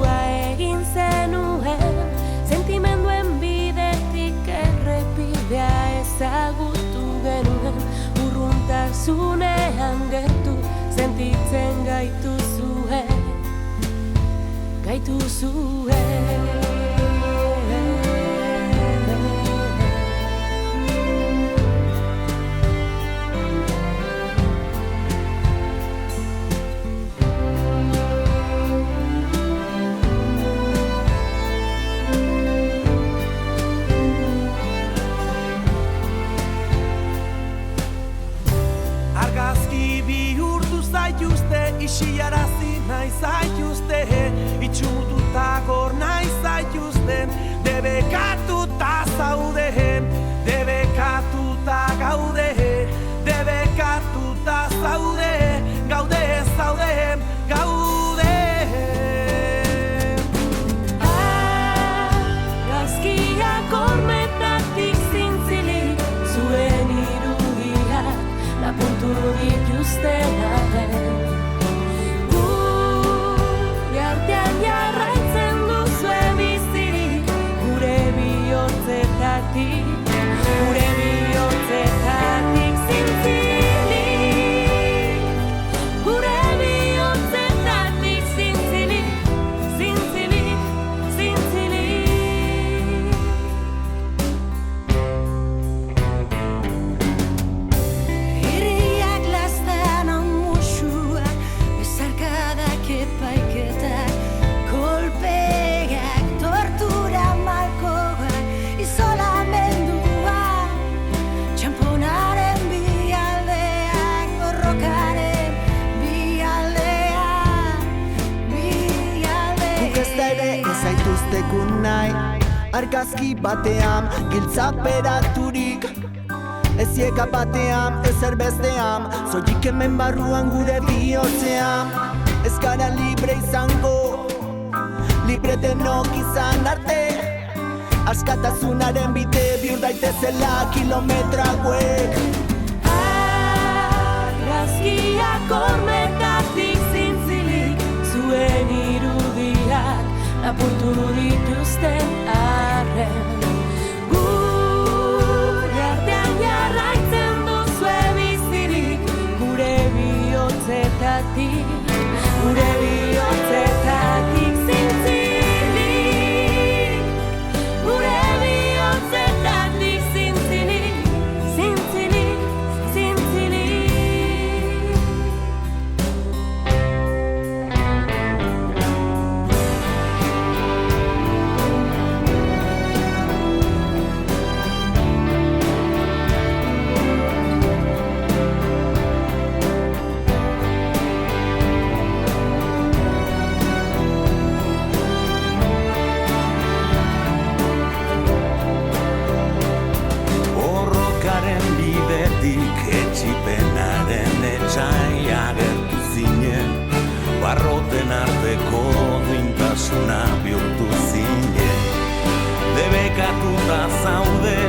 sua egin zenuen, sentimenduen bidetik errepidea ezagutu genuen, urruntasunean gertu sentitzen gaituzue. Argazki bihurtu zaituzte, isiarazi nahi zaituzte, itxumututa gor nahi zaituzten, debekatuta zaudehen, debekatuta gaude, debekatuta zaude, gaude zaudehen, gaude. Argazkiak hormetatik zintzilik, zuen irudiak lapurtu dituzten arren. Gure artean jarraitzen duzue bizirik, gure bihotzetatik zintzilik, gure bihotzetatik zintzilik, zintzilik, zintzilik. Hiriak lastean amusuak, bezarkadak epaiketak, kolpeak, tortura malkoak, isolamendua, txamponaren bialdeak, borrokaren bialdeak, Guk ez da ere ezaituztekun nahi, argazki batean, giltzaperaturik. Ezieka batean, ezer bestean, zoik hemen barruan gure bihotzean. Ez gara libre izango, libre denok izan arte. Askatasunaren bide bihur daitezela kilometro hauek. Argazkiak hormetatik zintzilik, zuen irudiak lapurtu dituzten arren. Gure artean jarraitzen duzue bizirik, gure bihotzetatik zintzilik, gure bihotzetatik zintzilik, zintzilik, zintzilik. Borrokaren bidetik etxipenaren etxai agertu zinen, barroten arteko duintasuna bihurtu zinen, debekatuta zaude,